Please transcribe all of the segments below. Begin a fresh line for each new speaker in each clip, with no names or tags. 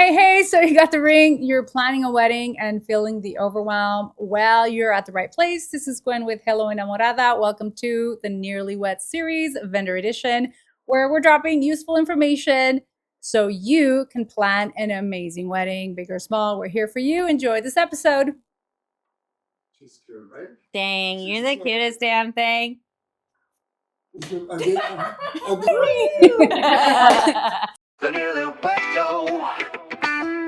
Hey, so you got the ring, you're planning a wedding and feeling the overwhelm. Well, you're at the right place. This is Gwen with Hello Enamorada. Welcome to the Nearly Wed Series, Vendor Edition, where we're dropping useful information so you can plan an amazing wedding, big or small. We're here for you. Enjoy this episode.
She's cute, right?
Dang, you're the cutest damn thing.
The Newly Wed Show.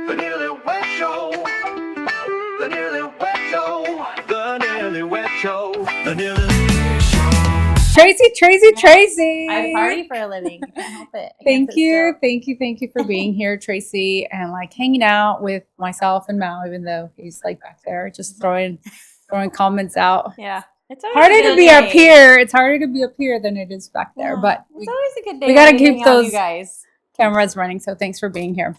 The Newly Wed Show. The Newly Wed Show. The Newly Wed Show. The Newly Wed Show.
Tracy.
I party for a living. I can't help it.
Thank you for being here, Tracy, and like hanging out with myself and Mal, even though he's like back there, just throwing comments out.
Yeah. It's
Harder to be up here. It's harder to be up here than it is back there. But
it's always a good day.
We gotta keep those
you guys
cameras running. So thanks for being here.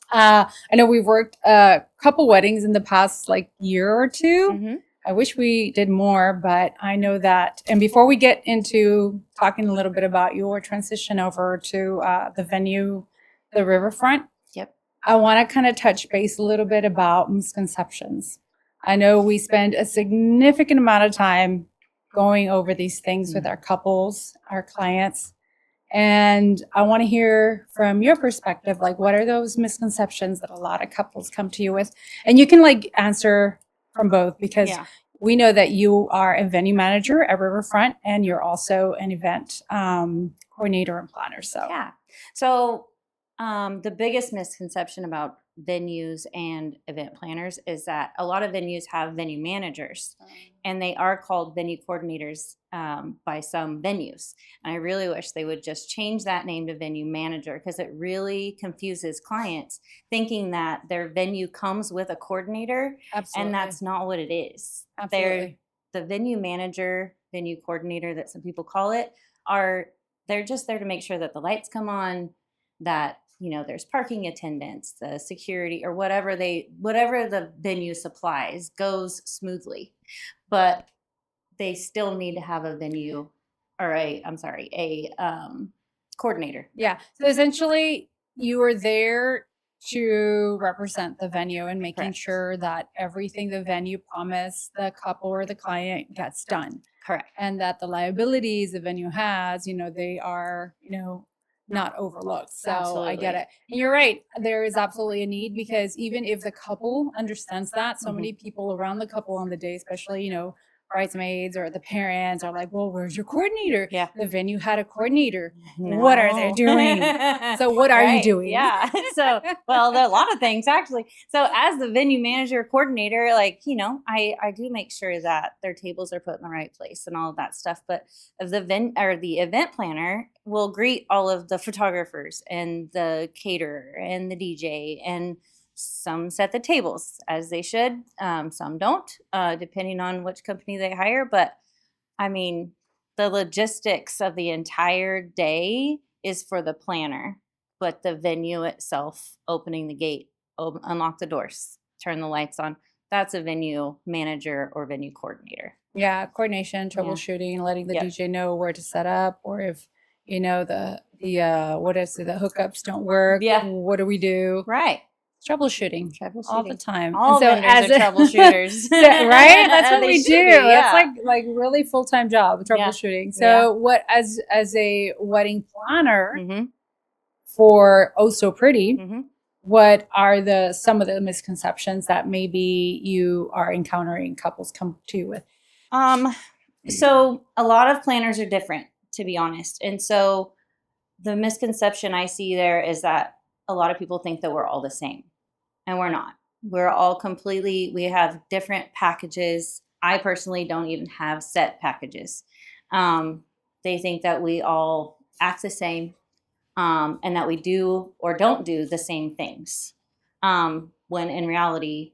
I know we've worked a couple weddings in the past like year or two.
Mm-hmm.
I wish we did more, but I know that. And before we get into talking a little bit about your transition over to the venue, the Riverfront.
Yep.
I want to kind of touch base a little bit about misconceptions. I know we spend a significant amount of time going over these things with our couples, our clients. And I want to hear from your perspective, like what are those misconceptions that a lot of couples come to you with? And you can like answer from both because we know that you are a venue manager at Riverfront and you're also an event coordinator and planner.
So the biggest misconception about venues and event planners is that a lot of venues have venue managers and they are called venue coordinators by some venues. And I really wish they would just change that name to venue manager because it really confuses clients thinking that their venue comes with a coordinator.
Absolutely.
And that's not what it is.
Absolutely.
The venue manager, venue coordinator that some people call it, they're just there to make sure that the lights come on, that there's parking attendants, the security, or whatever the venue supplies goes smoothly. But they still need to have a venue or a coordinator.
Yeah. So essentially you are there to represent the venue and making sure that everything the venue promised the couple or the client gets done.
Correct.
And that the liabilities the venue has, they are, not overlooked. So
Absolutely.
I get it. And you're right. There is absolutely a need because even if the couple understands that, so many people around the couple on the day, especially, bridesmaids or the parents are like, well, where's your coordinator?
Yeah.
The venue had a coordinator.
No.
What are they doing? So what are you doing?
Yeah. So, well, there are a lot of things actually. So as the venue manager coordinator, I do make sure that their tables are put in the right place and all of that stuff. But the event planner will greet all of the photographers and the caterer and the DJ, and some set the tables as they should. Some don't, depending on which company they hire. But I mean, the logistics of the entire day is for the planner, but the venue itself, opening the gate, unlock the doors, turn the lights on, that's a venue manager or venue coordinator.
Yeah, coordination, troubleshooting, letting the DJ know where to set up, or if the hookups don't work.
Yeah.
What do we do?
Right.
Troubleshooting all the time.
All
and so
vendors are troubleshooters,
right? That's what we do.
Yeah.
That's like really full-time job, troubleshooting. So what as a wedding planner for So Purdy, what are some of the misconceptions that maybe you are encountering couples come to you with?
So a lot of planners are different, to be honest. And so the misconception I see there is that a lot of people think that we're all the same, and we're not. We're all we have different packages. I personally don't even have set packages. They think that we all act the same, and that we do or don't do the same things. When in reality,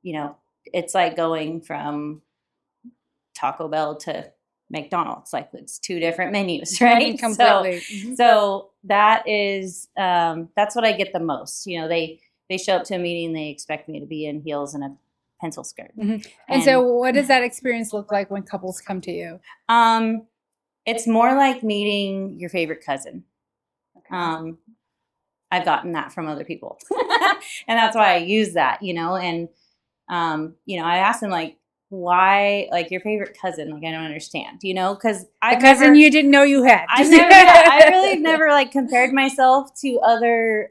it's like going from Taco Bell to McDonald's, like it's two different menus, right?
Completely.
So that is that's what I get the most. They show up to a meeting, they expect me to be in heels and a pencil skirt.
And so what does that experience look like when couples come to you?
It's more like meeting your favorite cousin.
Okay.
I've gotten that from other people. And that's why I use that, and, I asked him like, why, like your favorite cousin? Like, I don't understand, cause
The cousin you didn't know you had.
I really never like compared myself to other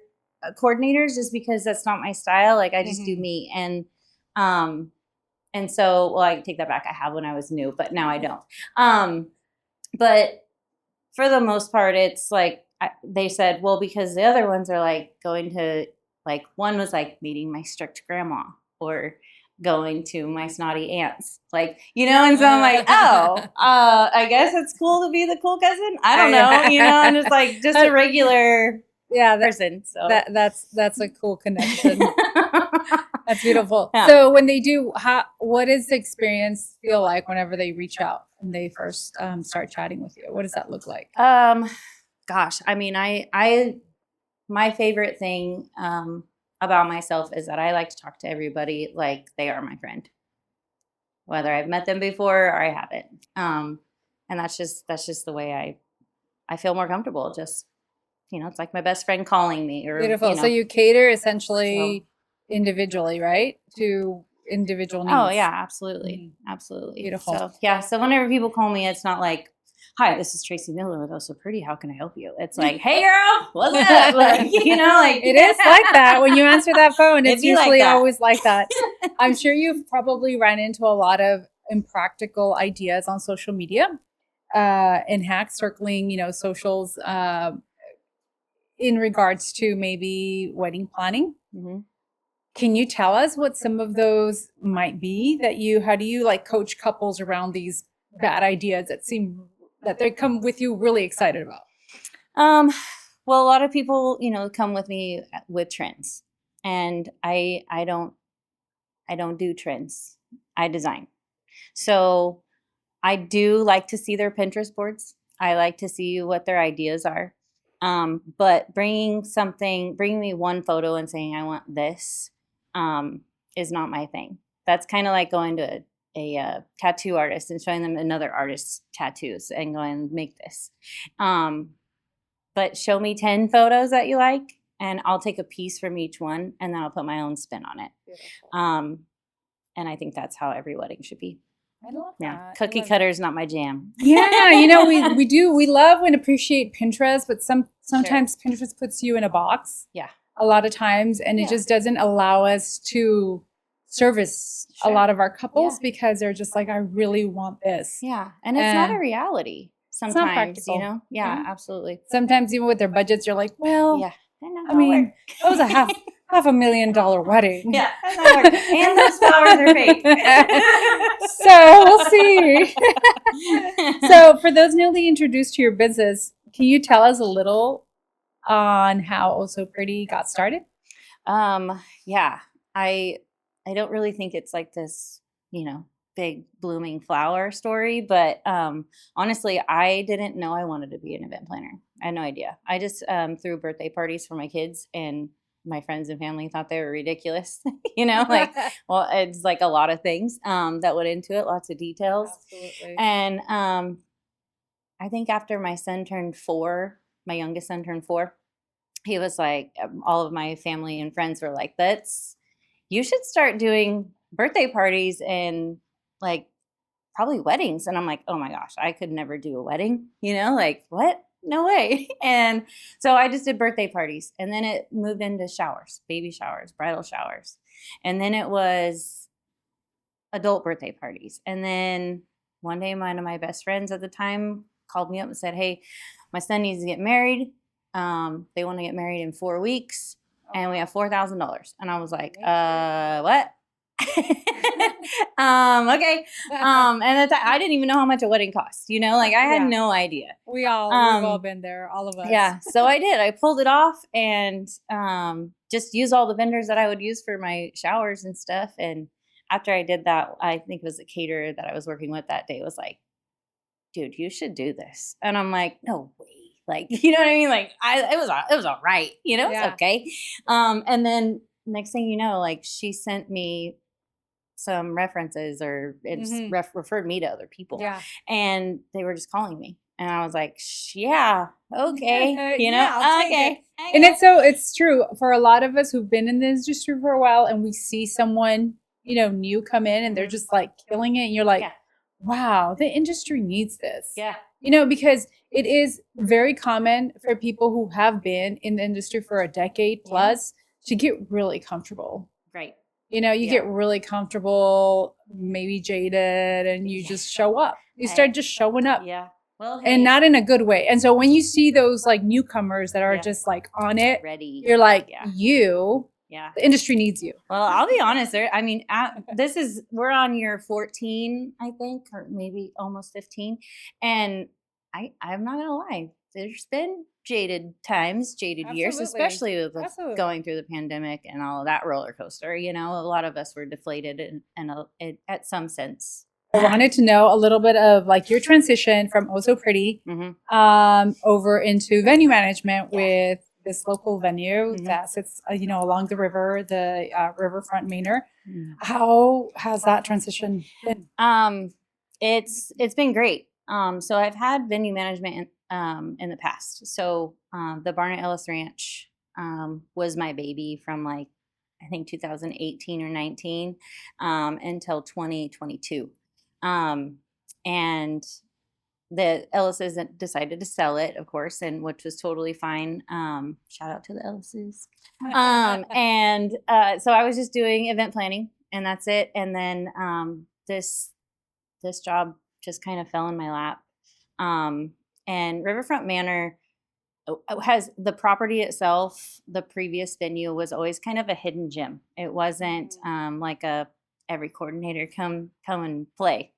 coordinators just because that's not my style. Like I just do me. And so, well, I take that back. I have when I was new, but now I don't. But for the most part, it's like they said, well, because the other ones are like going to, like one was like meeting my strict grandma or going to my snotty aunts, like, and so I'm like, oh, I guess it's cool to be the cool cousin. I don't know, I'm just like just a regular person. So
that's a cool connection. That's beautiful. Yeah. So when they do, what does the experience feel like whenever they reach out and they first start chatting with you? What does that look like?
Gosh, I mean, my favorite thing about myself is that I like to talk to everybody like they are my friend, whether I've met them before or I haven't. And that's just the way I feel more comfortable. Just, it's like my best friend calling me. Or
beautiful. So you cater essentially individually, right? To individual needs.
Oh yeah, absolutely. Absolutely.
Beautiful.
So yeah. So whenever people call me, it's not like, hi, this is Tracy Miller with So Purdy. How can I help you? It's like, hey girl, what's up? Like, like
it is like that. When you answer that phone, it's usually
like
always like that. I'm sure you've probably run into a lot of impractical ideas on social media and hacks circling, socials in regards to maybe wedding planning. Mm-hmm. Can you tell us what some of those might be how do you like coach couples around these bad ideas that they come with you really excited about?
Well, a lot of people, come with me with trends, and I don't do trends. I design. So I do like to see their Pinterest boards. I like to see what their ideas are. But bringing me one photo and saying, I want this, is not my thing. That's kind of like going to a tattoo artist and showing them another artist's tattoos and going, make this. But show me 10 photos that you like, and I'll take a piece from each one, and then I'll put my own spin on it. And I think that's how every wedding should be.
I love that.
Cookie cutter is not my jam.
Yeah, we love and appreciate Pinterest, but sometimes sure. Pinterest puts you in a box.
Yeah.
A lot of times, and it just doesn't allow us to service a lot of our couples because they're just like, I really want this.
Yeah, and it's not a reality. Sometimes, Yeah, absolutely.
Sometimes even with their budgets, you're like, well,
I mean,
it was a $500,000 wedding.
Yeah, and those flowers are fake.
So we'll see. So for those newly introduced to your business, can you tell us a little on how So Purdy got started?
Yeah, I don't really think it's like this, big blooming flower story, but honestly, I didn't know I wanted to be an event planner. I had no idea. I just threw birthday parties for my kids, and my friends and family thought they were ridiculous. Well, it's like a lot of things that went into it, lots of details.
Absolutely.
And I think after my youngest son turned 4, he was like, all of my family and friends were like, you should start doing birthday parties and like probably weddings. And I'm like, oh my gosh, I could never do a wedding, like what? No way. And so I just did birthday parties, and then it moved into showers, baby showers, bridal showers. And then it was adult birthday parties. And then one day, one of my best friends at the time called me up and said, hey, my son needs to get married. They want to get married in 4 weeks, and we have $4,000. And I was like, what? Okay. And I didn't even know how much a wedding costs, I had no idea.
We've all been there, all of us.
Yeah. So I did. I pulled it off and just used all the vendors that I would use for my showers and stuff. And after I did that, I think it was a caterer that I was working with that day was like, dude, you should do this. And I'm like, no way. Like, you know what I mean? Like it was all right. It's okay. And then next thing you know, like she sent me some references or referred me to other people.
Yeah.
And they were just calling me. And I was like, yeah, okay. You know,
Yeah, I'll take
okay.
it. And it's true for a lot of us who've been in the industry for a while and we see someone, new come in and they're
Mhm.
just like killing it. And you're like,
Yeah.
wow, the industry needs this.
Yeah.
Because it is very common for people who have been in the industry for a decade plus to get really comfortable.
Right.
You
Yeah.
get really comfortable, maybe jaded, and you just show up. You start just showing up.
Yeah. Well,
And not in a good way. And so when you see those like newcomers that are
Yeah.
just like on it,
ready.
you're like,
Yeah. Yeah.
the industry needs you.
Well, I'll be honest. I mean, we're on year 14, I think, or maybe almost 15. And I'm not gonna lie, there's been jaded times, jaded years,
Absolutely.
especially with
Absolutely.
going through the pandemic and all of that roller coaster. A lot of us were deflated at some sense.
I wanted to know a little bit of like your transition from Oh So Pretty
Mhm.
over into venue management
Yeah.
with this local venue
Mhm.
that sits, along the river, the riverfront Manor.
Mm.
How has that transition been?
It's been great. So I've had venue management in the past. So the Barnett Ellis Ranch was my baby from like I think 2018 or 19 until 2022, and the Ellises decided to sell it, of course, and which was totally fine. Shout out to the Ellises. And so I was just doing event planning, and that's it. And then this job just kind of fell in my lap. And Riverfront Manor has the property itself. The previous venue was always kind of a hidden gem. It wasn't like every coordinator come and play,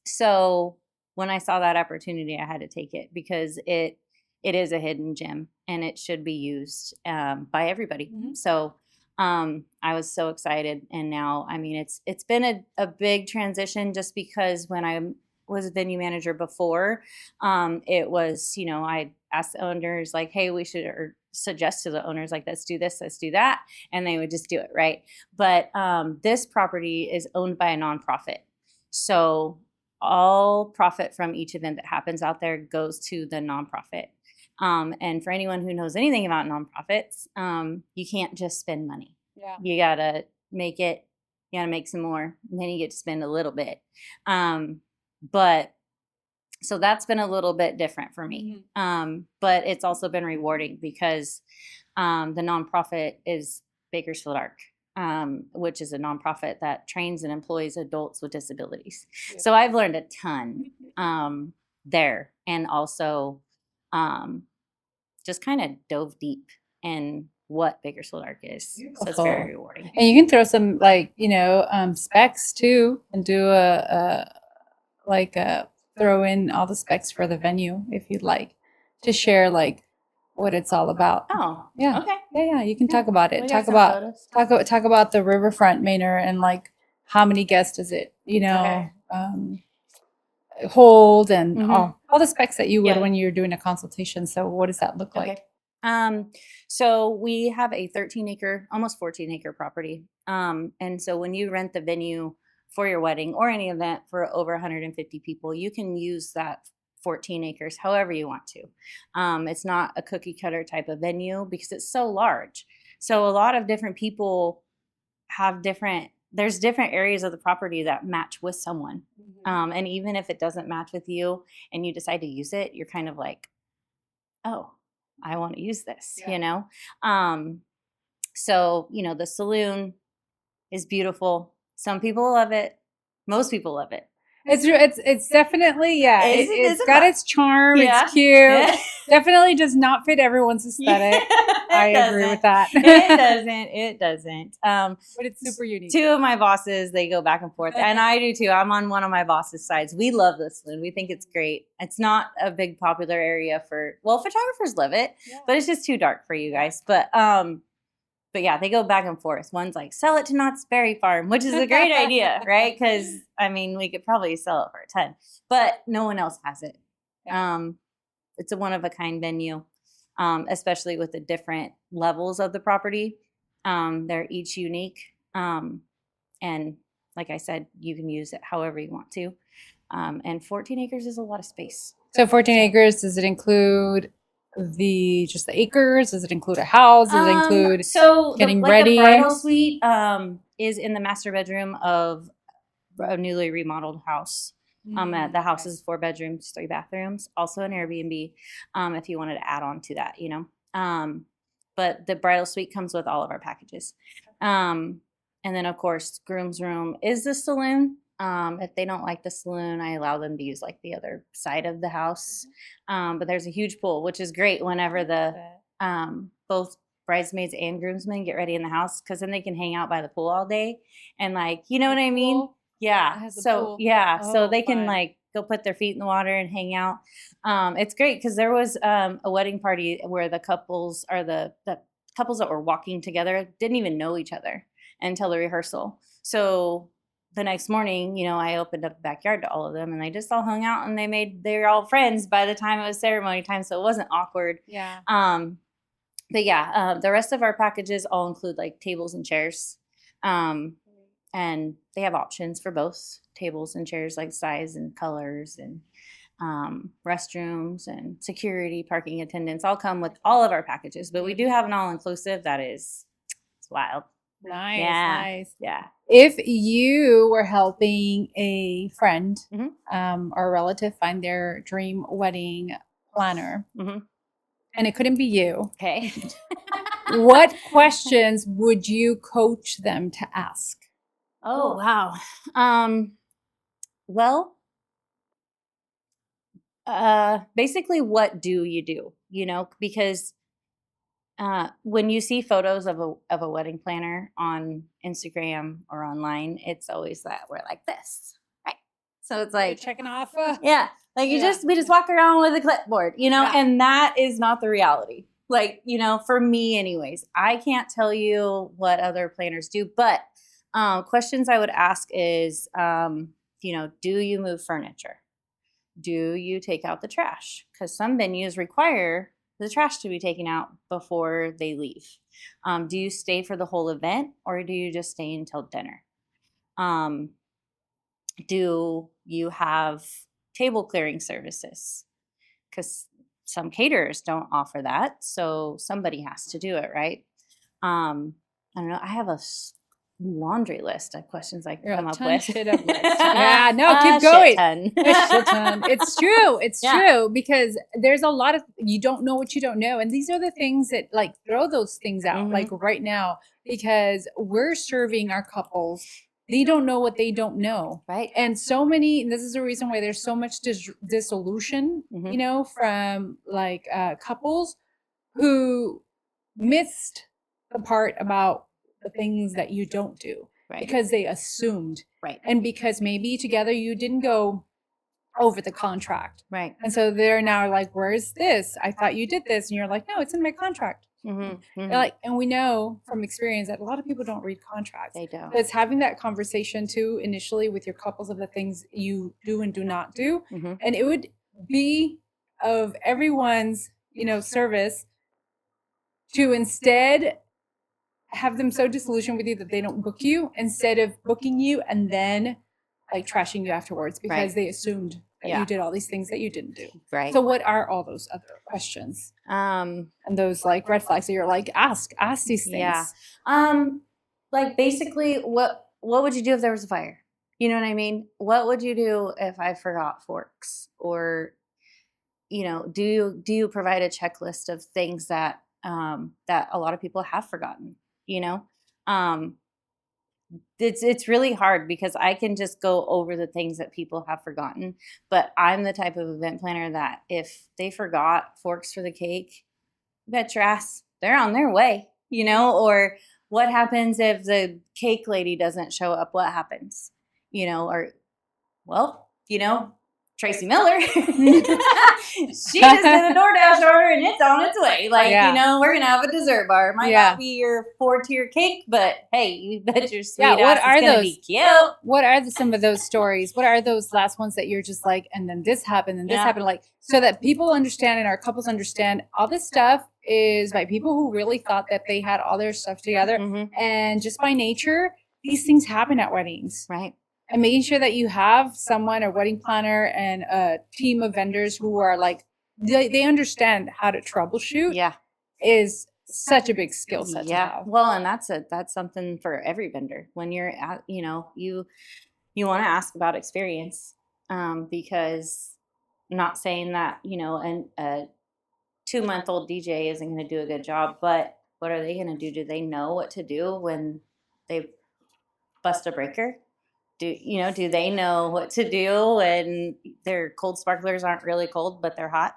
So when I saw that opportunity, I had to take it because it is a hidden gem and it should be used by everybody. So I was so excited, and now I mean it's been a big transition just because when I was a venue manager before, it was I asked the owners like, hey, we should or suggest to the owners like let's do this, let's do that, and they would just do it right. But this property is owned by a nonprofit, so all profit from each event that happens out there goes to the nonprofit. And for anyone who knows anything about nonprofits, you can't just spend money.
Yeah.
You gotta make it. You gotta make some more, and then you get to spend a little bit. But so that's been a little bit different for me. But it's also been rewarding because the nonprofit is Bakersfield Arc, which is a nonprofit that trains and employs adults with disabilities. So I've learned a ton there, and also just kind of dove deep in what Bakersfield Arc is. So it's
Beautiful.
very rewarding.
And you can throw some like specs too, and do throw in all the specs for the venue if you'd like to share like what it's all about.
Oh,
Yeah.
okay.
Yeah. You can talk about it.
We
Talk
got some
about
photos.
talk about the Riverfront Manor and like how many guests does it
Okay.
hold and
Mhm.
all the specs that you would
Yeah.
when you're doing a consultation. So what does that look like?
So we have a 13-acre, almost 14-acre property. And so when you rent the venue for your wedding or any event for over 150 people, you can use that 14 acres however you want to. It's not a cookie cutter type of venue because it's so large. So a lot of different people have there's different areas of the property that match with someone. And even if it doesn't match with you and you decide to use it, you're kind of like, oh, I want to use this, So, the saloon is beautiful. Some people love it. Most people love it.
It's definitely it's got its charm.
Yeah.
It's cute.
Yeah.
Definitely does not fit everyone's aesthetic. I agree with that.
It doesn't.
But it's super unique.
Two of my bosses, they go back and forth, and I do too. I'm on one of my boss's sides. We love this saloon. We think it's great. It's not a big popular area photographers love it, but it's just too dark for you guys. But yeah, they go back and forth. One's like, sell it to Knott's Berry Farm, which is a great idea, right? Because, we could probably sell it for a ton. But no one else has it. It's a one-of-a-kind venue, especially with the different levels of the property. They're each unique. And like I said, you can use it however you want to. And 14 acres is a lot of space.
So 14 acres, does it include just the acres? Does it include a house? Does it include getting ready?
The bridal suite is in the master bedroom of a newly remodeled house. The house is 4 bedrooms, 3 bathrooms, also an Airbnb. If you wanted to add on to that, but the bridal suite comes with all of our packages. And then of course, groom's room is the saloon. If they don't like the saloon, I allow them to use like the other side of the house. But there's a huge pool, which is great whenever both bridesmaids and groomsmen get ready in the house, because then they can hang out by the pool all day and like, you know what I mean? Yeah. So so they can like go put their feet in the water and hang out. It's great because there was a wedding party where the couples that were walking together didn't even know each other until the rehearsal. So the next morning, I opened up the backyard to all of them and they just all hung out and they were all friends by the time it was ceremony time. So it wasn't awkward.
Yeah.
The rest of our packages all include like tables and chairs. And they have options for both tables and chairs, like size and colors, and restrooms and security, parking attendants all come with all of our packages. But we do have an all-inclusive that is wild.
Nice,
Yeah.
nice.
Yeah.
If you were helping a friend
Mhm.
or a relative find their dream wedding planner,
Mhm.
and it couldn't be you,
Okay.
what questions would you coach them to ask?
Oh, wow. Well, basically, what do you do? Because when you see photos of a wedding planner on Instagram or online, it's always that we're like this, right? So it's like
Checking off.
yeah, like we just walk around with a clipboard, and that is not the reality. Like, for me anyways, I can't tell you what other planners do, but questions I would ask is, do you move furniture? Do you take out the trash? Because some venues require the trash to be taken out before they leave. Do you stay for the whole event or do you just stay until dinner? Do you have table clearing services? Because some caterers don't offer that, so somebody has to do it, right? I don't know. I have a laundry list of questions I can come up with.
Shit of list. Yeah, no, keep going.
Shit ton.
It's true. It's
Yeah.
true because there's a lot of you don't know what you don't know, and these are the things that like throw those things out
Mhm.
like right now because we're serving our couples. They don't know what they don't know,
Right.
and this is the reason why there's so much dissolution,
Mhm.
from like couples who missed the part about the things that you don't do
Right.
because they assumed
Right.
and because maybe together you didn't go over the contract.
Right.
And so they're now like, where's this? I thought you did this. And you're like, no, it's in my contract.
Mhm.
They're
Mhm.
like, and we know from experience that a lot of people don't read contracts.
They don't.
So it's having that conversation too initially with your couples of the things you do and do not do.
Mhm.
And it would be of everyone's, service to instead have them so disillusioned with you that they don't book you instead of booking you and then like trashing you afterwards because
Right.
they assumed that
Yeah.
you did all these things that you didn't do.
Right.
So what are all those other questions and those like red flags that you're like, ask these things?
Yeah. Like basically what would you do if there was a fire? You know what I mean? What would you do if I forgot forks? Or, do you provide a checklist of things that that a lot of people have forgotten? Um, it's really hard because I can just go over the things that people have forgotten, but I'm the type of event planner that if they forgot forks for the cake, bet your ass they're on their way, or what happens if the cake lady doesn't show up? What happens? Or, well, Tracy Miller. She just did a DoorDash order and it's on its way. Like,
Yeah.
we're going to have a dessert bar. It might
Yeah.
not be your 4-tier cake, but hey, you bet your sweet
Yeah, what
ass
are
it's going to
those?
be cute.
What are some of those stories? What are those last ones that you're just like, and then this happened and this
Yeah.
happened, like so that people understand and our couples understand all this stuff is by people who really thought that they had all their stuff together.
Mhm.
And just by nature, these things happen at weddings.
Right.
and making sure that you have someone, a wedding planner and a team of vendors who are like, they understand how to troubleshoot
Yeah.
is such a big skill set to have.
Well, and that's something for every vendor. When you're at, you know, you want to ask about experience, because I'm not saying that, you know, a 2-month-old DJ isn't going to do a good job, but what are they going to do? Do they know what to do when they bust a breaker? Do they know what to do when their cold sparklers aren't really cold, but they're hot?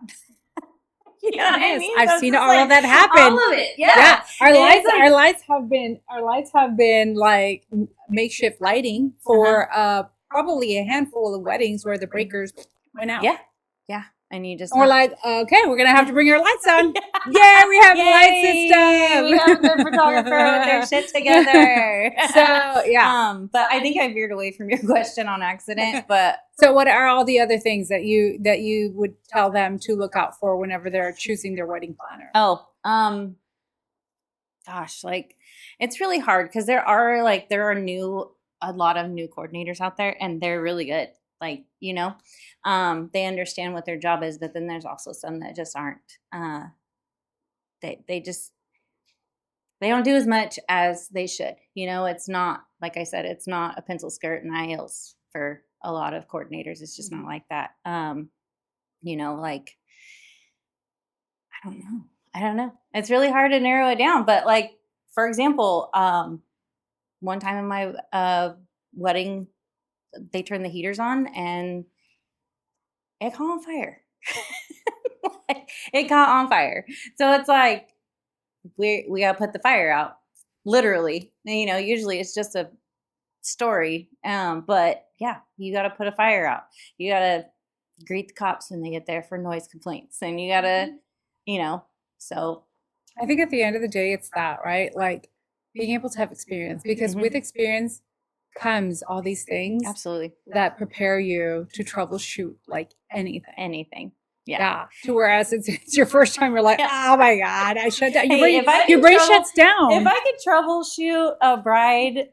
You know what I
Yes,
mean?
I've
So it's
seen
just
all
like,
of that happen.
All of it. Yeah.
Our
And
lights,
it's like-
our lights have been like makeshift lighting for probably a handful of weddings where the breakers went out.
Yeah. Yeah. And you just
And we're like, okay, we're gonna have to bring our lights on. Yeah, we have a light system.
We have a good photographer with their shit together.
So yeah.
But I think I veered away from your question on accident. But
So what are all the other things that you would tell them to look out for whenever they're choosing their wedding planner?
Gosh, like it's really hard because there are a lot of new coordinators out there, and they're really good. Like, you know, they understand what their job is, but then there's also some that just aren't. They don't do as much as they should. You know, it's not, like I said, it's not a pencil skirt and high heels for a lot of coordinators. It's just not like that. You know, like, I don't know. It's really hard to narrow it down. But like, for example, one time in my wedding, they turned the heaters on and it caught on fire. It caught on fire. So it's like, we got to put the fire out, literally. You know, usually it's just a story. But yeah, you got to put a fire out. You got to greet the cops when they get there for noise complaints. And you got to, you know, so.
I think at the end of the day, it's that, right? Like being able to have experience, because with experience comes all these things
Absolutely.
that prepare you to troubleshoot like anything.
Anything.
Yeah.
Yeah.
To whereas it's your first time, you're like, oh my God, I shut down. Your
Hey,
brain,
if I
your
can
brain
trouble-
shuts down.
If I could troubleshoot a bride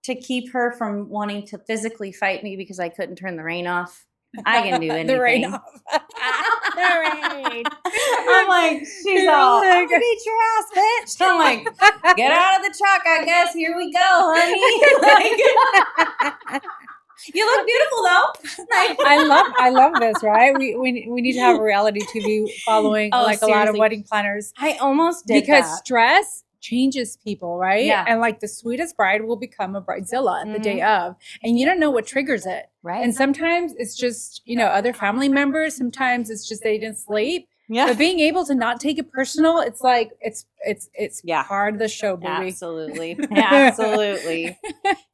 to keep her from wanting to physically fight me because I couldn't turn the rain off, I can do anything.
The rain off. The rain.
I'm like, she's
You're
all,
like-
I'm gonna beat your ass, bitch. I'm like, get out of the truck, I guess. Here we go, honey. Like, you look beautiful though. Like,
I love this, right? We need to have a reality TV following
Oh,
like a lot of
seriously.
wedding planners,
I almost did
because
that.
stress changes people, right?
Yeah.
And like the sweetest bride will become a bridezilla the day of, and you don't know what triggers it.
Right.
And sometimes it's just, you know, other family members. Sometimes it's just they didn't sleep.
Yeah.
But being able to not take it personal, it's like it's
Yeah.
part of the show, baby.
Absolutely. Absolutely.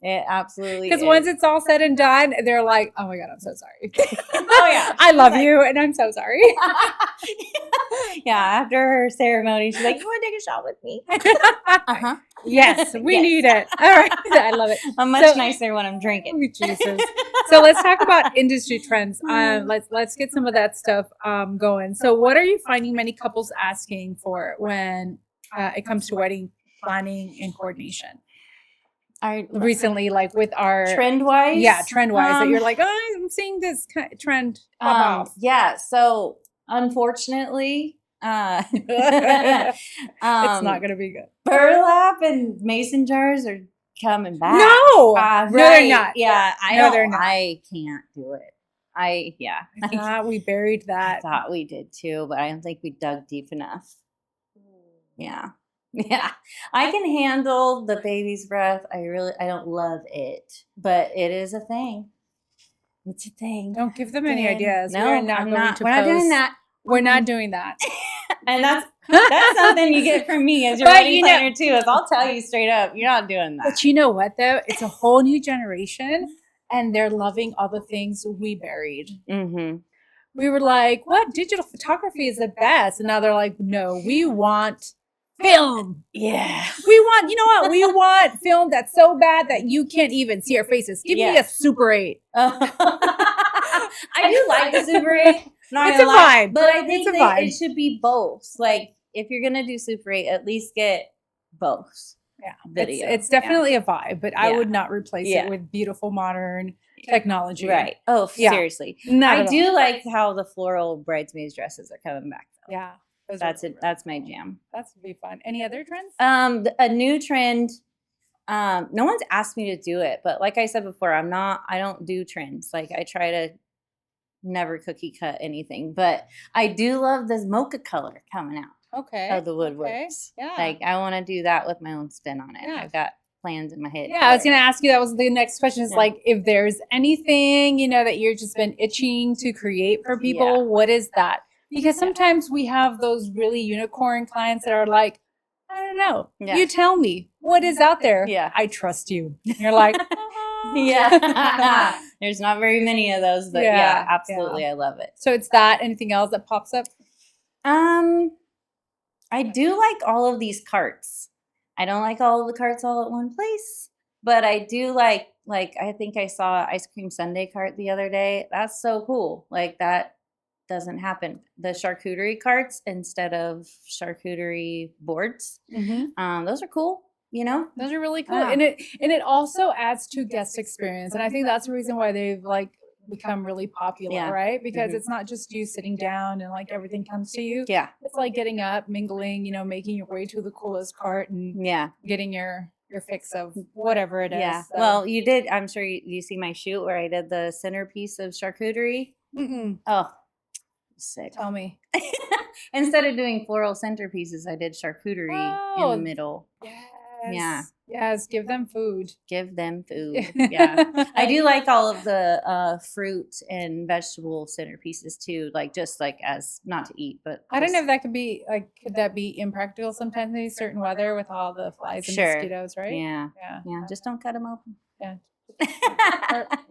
It absolutely
Because
is.
once it's all said and done, they're like, "Oh my God, I'm so sorry.
Oh yeah.
I love
Like-
you, and I'm so sorry."
Yeah, after her ceremony, she's like, "You want to take a shot with me?" Uh-huh.
Yes, we
Yes.
need it. All right, I love it.
I'm much
So-
nicer when I'm drinking.
Oh, Jesus. So let's talk about industry trends. Let's get some of that stuff going. So, what are you finding many couples asking for when it comes to wedding planning and coordination? Recently, like with our
Trend wise?
yeah, trend wise, that you're like, oh, I'm seeing this trend pop off.
Yeah, so unfortunately,
It's not going to be good.
burlap and mason jars are coming back.
No,
Right.
no, they're not.
Yeah,
They're not.
I can't do it. I
Ah, we buried
I
that.
thought we did too, but I don't think we dug deep enough. Yeah. Yeah. I can handle the baby's breath. I don't love it, but it is a thing. It's a thing.
Don't give them any
Then-
ideas.
No,
We're not
I'm
going
not.
to
We're not doing
post-
that.
We're not doing that.
And that's something you get from me as your
But
wedding
you know-
planner too. Is I'll tell you straight up, you're not doing that.
But you know what, though? It's a whole new generation, and they're loving all the things we buried.
Mm-hmm.
We were like, what? Digital photography is the best. And now they're like, no, we want film.
Yeah.
We want, you know what? We want film that's so bad that you can't even see our faces. Give me a
Yes.
Super 8.
I do like the Super 8. Not
It's
gonna
a
lie,
vibe.
but I think
It's a vibe.
it should be both. Like if you're gonna do Super 8, at least get both.
Yeah,
video.
It's definitely a vibe, but I
Yeah.
would not replace
Yeah.
it with beautiful modern technology.
Right. Oh,
Yeah.
seriously.
Not
I
at
do
all.
like how the floral bridesmaids dresses are coming back. Though.
Yeah, those are
That's
really
it. That's my jam.
That's would be fun. Any other trends?
A new trend. No one's asked me to do it, but like I said before, I don't do trends. Like I try to never cookie cut anything, but I do love this mocha color coming out
Okay.
of the
Okay.
woodworks.
Yeah.
Like I want to do that with my own spin on it.
Yeah.
I've got plans in my head.
Yeah, I was
for
going to
it.
ask you. That was the next question. Is
Yeah.
like if there's anything that you're just been itching to create for people.
Yeah.
What is that? Because
Yeah.
sometimes we have those really unicorn clients that are like, I don't know.
Yeah.
You tell me what is out there.
Yeah.
I trust you. You're like,
Yeah. There's not very many of those, but yeah,
Yeah,
absolutely. I love it.
So it's that. Anything else that pops up?
I do like all of these carts. I don't like all of the carts all at one place, but I do like I think I saw ice cream sundae cart the other day. That's so cool. Like that doesn't happen. The charcuterie carts instead of charcuterie boards. Those are cool.
Those are really cool,
Yeah.
and it also adds to guest experience, and I think that's the reason why they've become really popular,
Yeah.
right? Because
Mhm.
it's not just you sitting down and everything comes to you.
Yeah.
It's like getting up, mingling, making your way to the coolest cart and
Yeah.
getting your fix of whatever it is.
Yeah.
So-
Well, you did. I'm sure you see my shoot where I did the centerpiece of charcuterie.
Mm-mm.
Oh, sick.
Tell me.
Instead of doing floral centerpieces, I did charcuterie in
Oh.
the middle.
Yes. Yes. Give them food.
Give them food. Yeah. I do like all of the fruit and vegetable centerpieces too, as not to eat, but
I don't know
just-
if that could that be impractical sometimes in certain weather with all the flies and
Sure.
mosquitoes, right?
Yeah.
Yeah.
Yeah. Just don't cut them open.
Yeah.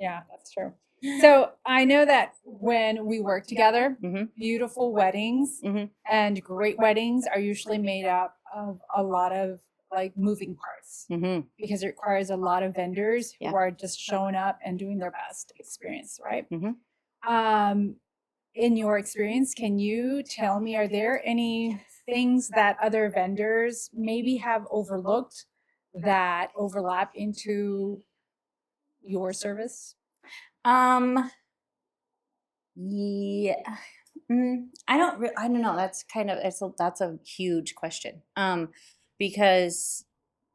Yeah, that's true. So I know that when we work together,
Mhm.
beautiful weddings
Mhm.
and great weddings are usually made up of a lot of moving parts
Mhm.
because it requires a lot of vendors
Yeah.
who are just showing up and doing their best experience, right?
Mhm.
In your experience, can you tell me, are there any things that other vendors maybe have overlooked that overlap into your service?
Yeah. I don't know. That's a huge question. Because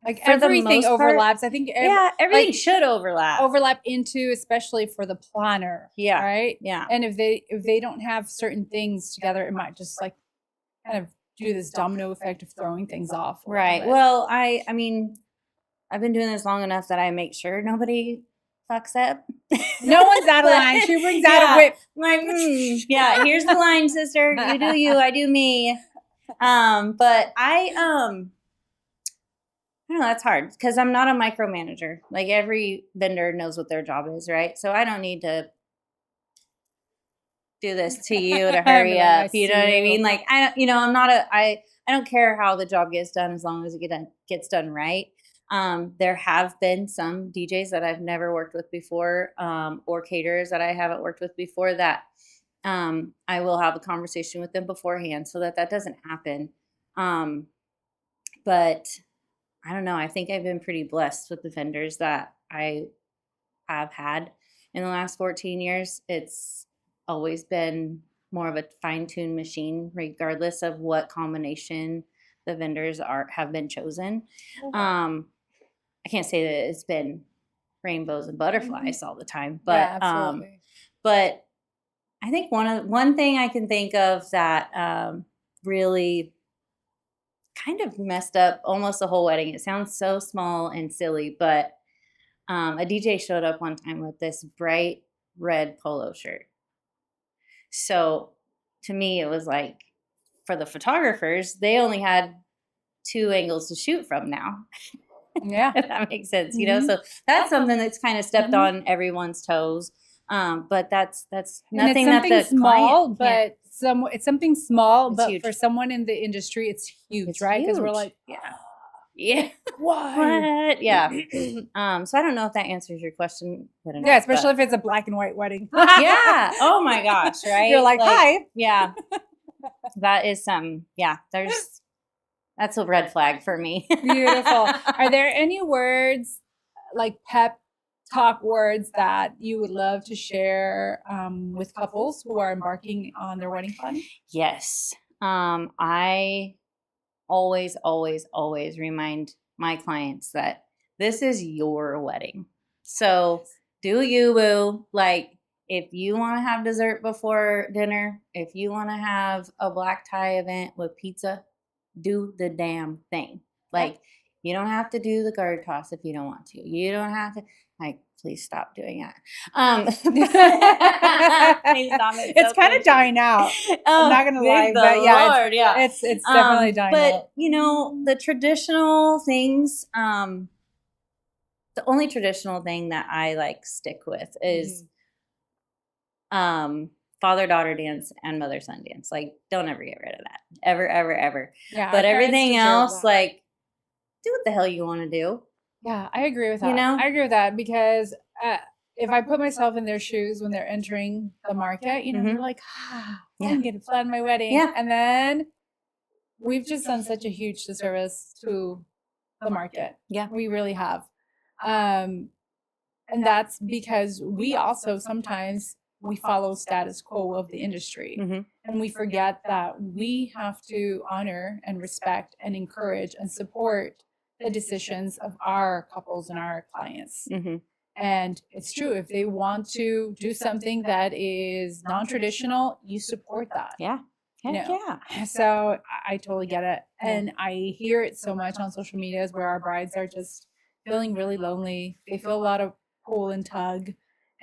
for the
Everything
most part-
overlaps. I think
everything should overlap.
overlap into, especially for the planner.
Yeah.
Right.
Yeah.
And if they don't have certain things together, it might just kind of do this domino effect of throwing things off. a little
Right.
bit.
Well, I mean, I've been doing this long enough that I make sure nobody fucks up.
No one's out of line. She brings out
Yeah.
a whip.
Like, yeah, here's the line, sister. You do you, I do me. But I don't know, that's hard because I'm not a micromanager. Like every vendor knows what their job is, right? So I don't need to do this to you to hurry
I
up. You know
see
what I
you.
mean? Like I'm not I don't care how the job gets done as long as it gets done right. There have been some DJs that I've never worked with before, or caterers that I haven't worked with before that I will have a conversation with them beforehand so that doesn't happen. But I don't know. I think I've been pretty blessed with the vendors that I have had in the last 14 years. It's always been more of a fine-tuned machine, regardless of what combination the vendors have been chosen. I can't say that it's been rainbows and butterflies all the time, but
Yeah, absolutely.
but I think one thing I can think of that really kind of messed up almost the whole wedding. It sounds so small and silly, but a DJ showed up one time with this bright red polo shirt. So to me, it was like, for the photographers, they only had 2 angles to shoot from now.
Yeah.
If that makes sense,
Mhm.
So that's something that's kind of stepped
Mhm.
on everyone's toes. But that's
And
nothing
it's
that
something
the
small,
client can't-
but it's something small,
It's
but
huge.
for someone in the industry, it's huge,
It's
right? Because we're
huge.
like,
yeah.
why?
What? Yeah. So I don't know if that answers your question.
Yeah, especially if it's a black and white wedding.
yeah. Oh my gosh. Right.
You're like, hi.
Yeah. That is some. Yeah. There's That's a red flag for me.
Beautiful. Are there any words like pep talk words that you would love to share with couples who are embarking on their wedding planning?
Yes. I always, always, always remind my clients that this is your wedding. So do you, boo. Like, if you want to have dessert before dinner, if you want to have a black tie event with pizza, do the damn thing. Like, you don't have to do the guard toss if you don't want to. You don't have to. Like, please stop doing that. Please stop.
It's kind of dying out. I'm not gonna lie, but yeah, it's definitely dying
but,
out.
you know, the traditional things, the only traditional thing that I like stick with is father-daughter dance and mother-son dance. Like, don't ever get rid of that. Ever, ever, ever.
Yeah,
But
our parents
everything
deserve
else,
that.
like, do what the hell you want to do.
Yeah, I agree with that.
You know?
I agree with that because if I put myself in their shoes when they're entering the market, you know, they're like, I'm going to plan my wedding.
Yeah.
And then we've just done such a huge disservice to the market.
Yeah.
We really have. And that's because we also sometimes we follow status quo of the industry. And we forget that we have to honor and respect and encourage and support the decisions of our couples and our clients. And it's true, if they want to do something that is non-traditional, you support that.
Yeah. Heck yeah.
So I totally get it. And I hear it so much on social medias where our brides are just feeling really lonely. They feel a lot of pull and tug.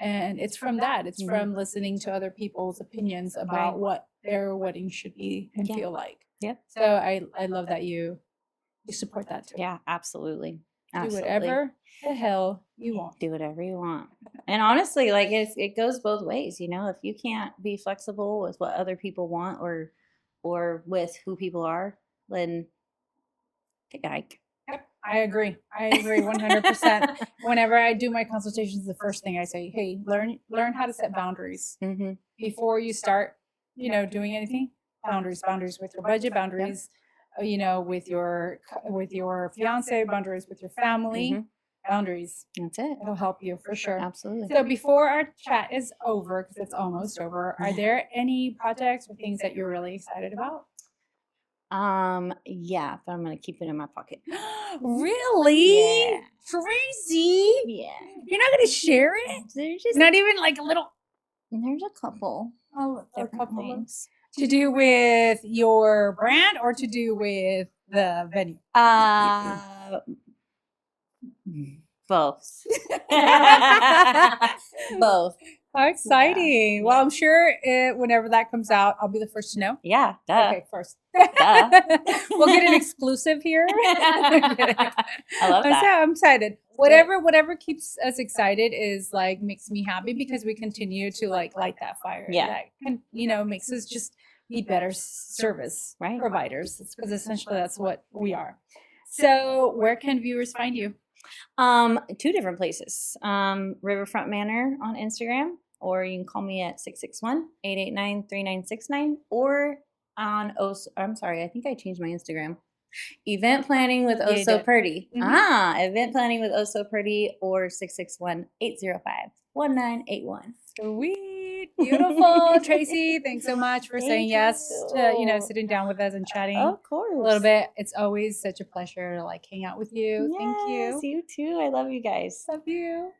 And it's from that. It's from listening to other people's opinions about what their wedding should be and feel like.
Yep.
So I love that you support that too.
Yeah, absolutely.
Do whatever the hell you want.
Do whatever you want. And honestly, like, it goes both ways. You know, if you can't be flexible with what other people want or with who people are, then take a hike.
Yep, I agree. I agree 100%. Whenever I do my consultations, the first thing I say, hey, learn how to set boundaries before you start, you know, doing anything. Boundaries with your budget, boundaries, you know, with your fiance, boundaries with your family, boundaries.
That's it.
It'll help you for sure.
Absolutely.
So before our chat is over, because it's almost over, are there any projects or things that you're really excited about?
Yeah, but I'm gonna keep it in my pocket.
Really?
Yeah.
Tracy?
Yeah.
You're not gonna share it?
There's just
Not even like a little
there's a couple
a
different
couple
things.
to do with your brand or to do with the venue?
Both. Both.
How exciting. Well, I'm sure whenever that comes out, I'll be the first to know.
Yeah, duh.
Okay, first.
Duh.
We'll get an exclusive here.
I love that.
I'm excited. Whatever keeps us excited is like makes me happy because we continue to like light that fire.
Yeah.
That can, you know, makes us just be better service providers. Because essentially that's what we are. So where can viewers find you?
2 different places. Riverfront Manor on Instagram, or you can call me at 661-889-3969, or on I'm sorry, I think I changed my Instagram. Event planning with So Purdy. Event planning with So Purdy, or 661-805-1981.
Sweet. Beautiful. Tracy, thanks so much for saying yes to, you know, sitting down with us and chatting
Of course.
a little bit. It's always such a pleasure to like hang out with you. Thank you.
You too. I love you guys.
Love you.